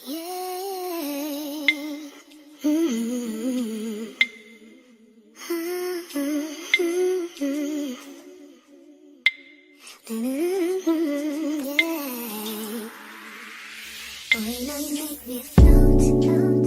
Yeah. Mm-hmm. Mm-hmm. Mm-hmm. Yeah. Boy, now you make me float.